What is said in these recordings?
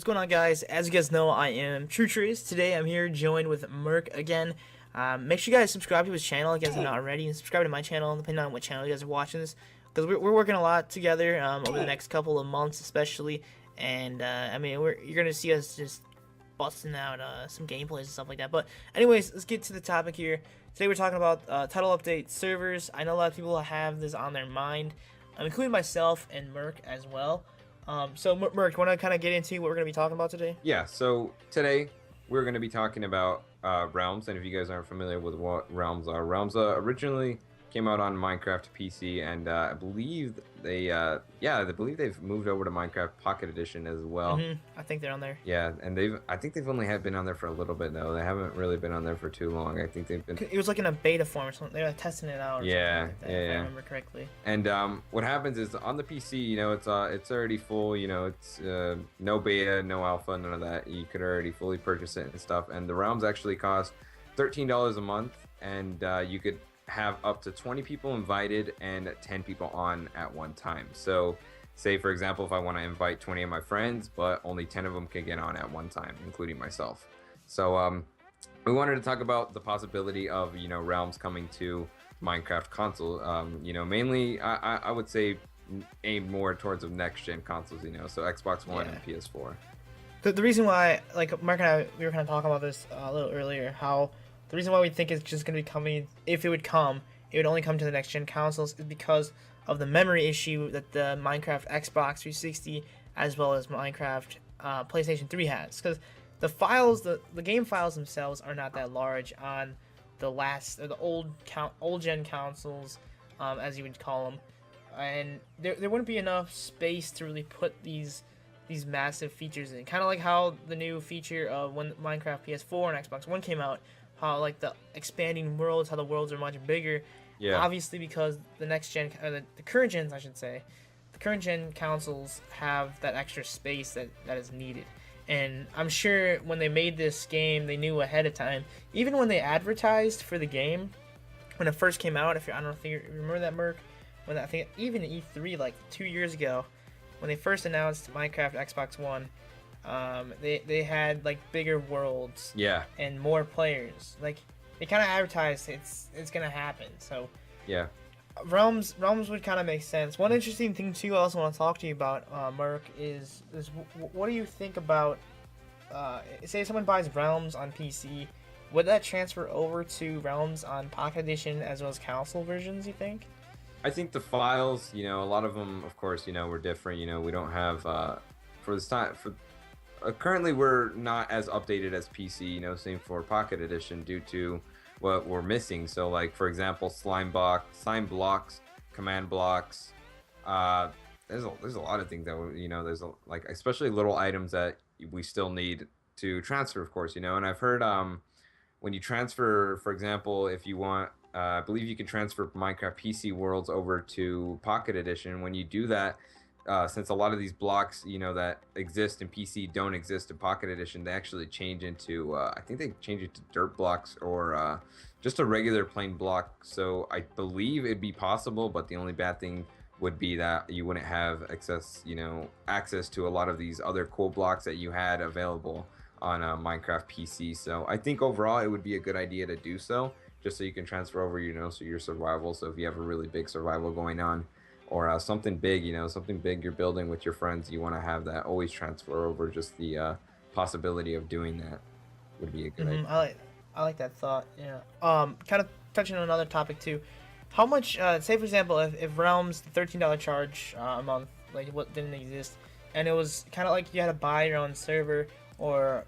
What's going on, guys? As you guys know, I am TrueTriz. Today I'm here joined with MerK again. Make sure you guys subscribe to his channel if you guys are not already, and subscribe to my channel depending on what channel you guys are watching this, because we're working a lot together over the next couple of months especially. And I mean, you're going to see us just busting out some gameplays and stuff like that. But anyways, let's get to the topic here. Today we're talking about title update servers. I know a lot of people have this on their mind, including myself and MerK as well. So MerK, you want to kind of get into what we're going to be talking about today? Yeah, so today we're going to be talking about realms, and if you guys aren't familiar with what realms are, realms originally came out on Minecraft PC, and I believe they've moved over to Minecraft Pocket Edition as well. I think they're on there. Yeah, and I think they've only been on there for a little bit though. They haven't really been on there for too long. I think they've been. It was like in a beta form or something. They were like testing it out. Or yeah, something like that, if I remember correctly. And what happens is on the PC, you know, it's already full. You know, it's no beta, no alpha, none of that. You could already fully purchase it and stuff. And the realms actually cost $13 a month, and you could have up to 20 people invited and 10 people on at one time. So say for example, if I want to invite 20 of my friends, but only 10 of them can get on at one time, including myself. So we wanted to talk about the possibility of, you know, realms coming to Minecraft console. You know, mainly I would say aimed more towards the next gen consoles, you know, so Xbox One and PS4. The reason why, like MerK and I, we were kind of talking about this a little earlier, how the reason why we think it's just going to be coming, if it would come, it would only come to the next gen consoles, is because of the memory issue that the Minecraft Xbox 360 as well as Minecraft PlayStation 3 has. Because the files, the game files themselves are not that large on the old gen consoles, as you would call them, and there wouldn't be enough space to really put these massive features in. Kind of like how the new feature of when Minecraft PS4 and Xbox One came out, how like the expanding worlds, how the worlds are much bigger. Yeah. Obviously, because the next gen, or the current gens, I should say, the current gen consoles have that extra space that is needed. And I'm sure when they made this game, they knew ahead of time. Even when they advertised for the game, when it first came out, I don't know if you remember that, MerK, when I think even E3 like 2 years ago, when they first announced Minecraft Xbox One, they had like bigger worlds, Yeah. and more players. Like they kind of advertised it's gonna happen. So Yeah. realms would kind of make sense. One interesting thing too, I also want to talk to you about, MerK, is what do you think about say someone buys realms on PC, would that transfer over to realms on Pocket Edition as well as console versions, you think? I think the files, you know, a lot of them, of course, you know, were different. You know, we don't have for this time currently we're not as updated as PC. You know, same for Pocket Edition due to what we're missing. So, like for example, slime blocks, command blocks. There's a lot of things that you know. There's like especially little items that we still need to transfer, of course. You know, and I've heard when you transfer, for example, if you want. I believe you can transfer Minecraft PC worlds over to Pocket Edition. When you do that, since a lot of these blocks, you know, that exist in PC don't exist in Pocket Edition, they actually change into, I think they change it to dirt blocks or just a regular plain block. So I believe it'd be possible, but the only bad thing would be that you wouldn't have access to a lot of these other cool blocks that you had available on Minecraft PC. So I think overall it would be a good idea to do so, just so you can transfer over, you know, so your survival. So if you have a really big survival going on, or something big, you know, something big you're building with your friends, you want to have that always transfer over. Just the possibility of doing that would be a good idea. I like that thought. Yeah. Kind of touching on another topic too. How much? Say for example, if Realms the $13 charge a month, like what didn't exist, and it was kind of like you had to buy your own server, or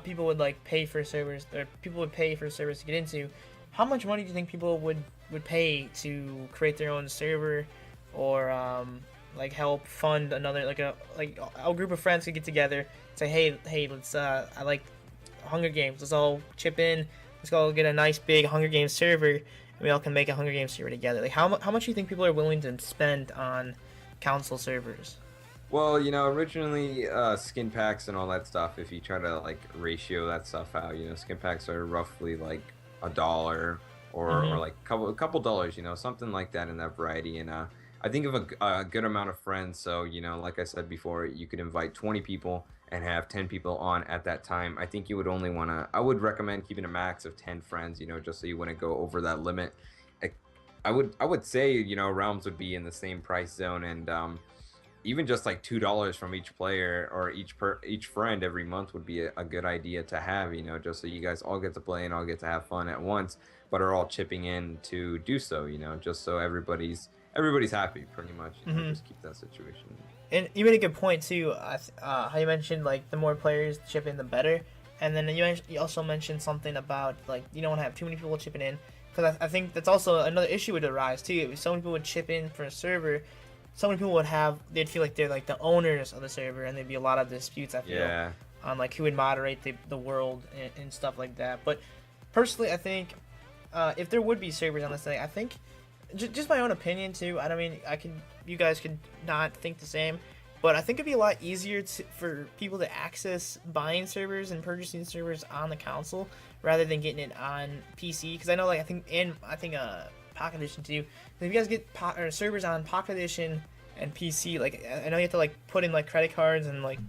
people would like pay for servers, or people would pay for servers to get into. How much money do you think people would pay to create their own server, or like help fund another, like a group of friends could get together, say, hey, let's I like Hunger Games, let's all chip in, let's go get a nice big Hunger Games server, and we all can make a Hunger Games server together. Like how much do you think people are willing to spend on console servers? Well, you know, originally skin packs and all that stuff, if you try to like ratio that stuff out, you know, skin packs are roughly like $1 or like a couple dollars, you know, something like that in that variety. And I think of a good amount of friends. So, you know, like I said before, you could invite 20 people and have 10 people on at that time, I think you would only want to. I would recommend keeping a max of 10 friends, just so you wouldn't go over that limit. I, I would say, realms would be in the same price zone, and even just like $2 from each player or each friend every month would be a good idea to have, just so you guys all get to play and all get to have fun at once, but are all chipping in to do so, just so everybody's happy pretty much. Just keep that situation. And you made a good point too. How you mentioned like the more players chip in, the better. And then you also mentioned something about like you don't want to have too many people chipping in, because I think that's also another issue would arise too. If so many people would chip in for a server, so many people they'd feel like they're like the owners of the server, and there'd be a lot of disputes, I feel, on like who would moderate the world and stuff like that. But personally, I think if there would be servers on this thing, I think just my own opinion too. I mean, you guys could not think the same, but I think it'd be a lot easier for people to access buying servers and purchasing servers on the console rather than getting it on PC. Because I know, like, I think Pocket Edition too. If you guys get servers on Pocket Edition and PC, like, I know you have to like put in like credit cards and like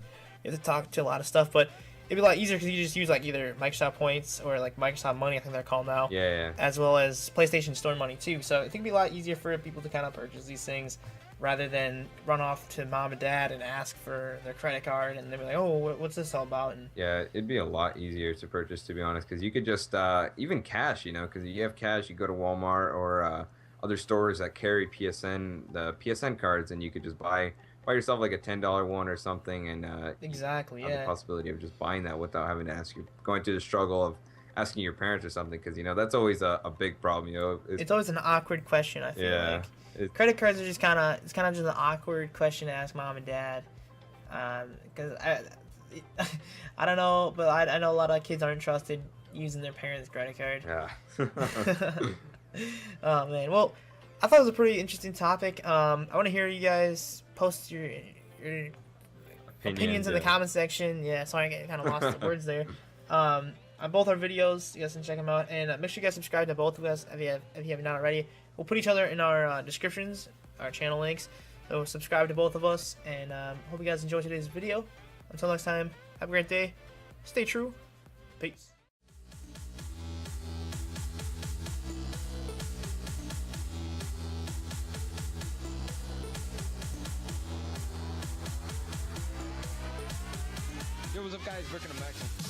you have to talk to a lot of stuff, but it'd be a lot easier because you just use like either Microsoft Points or like Microsoft Money, I think they're called now. Yeah. As well as PlayStation Store Money too. So I think it'd be a lot easier for people to kind of purchase these things rather than run off to mom and dad and ask for their credit card, and they'd be like, oh, what's this all about? And yeah, it'd be a lot easier to purchase, to be honest, because you could just even cash, because you have cash, you go to Walmart or other stores that carry the PSN cards, and you could just buy yourself like a $10 one or something, and exactly, have the possibility of just buying that without having to going through the struggle of asking your parents or something, because that's always a big problem. It's always an awkward question, I feel like. Credit cards are just kind of just an awkward question to ask mom and dad, because I don't know, but I know a lot of kids aren't trusted using their parents' credit card. Yeah. Oh man, well, I thought it was a pretty interesting topic. I want to hear you guys post your opinions in the comment section. Yeah, sorry, I get kind of lost the words there. On both our videos, you guys can check them out, and make sure you guys subscribe to both of us if you have not already. We'll put each other in our descriptions, our channel links. So subscribe to both of us, and hope you guys enjoyed today's video. Until next time, have a great day. Stay true. Peace. Yo, what's up, guys? MerK and I'm back.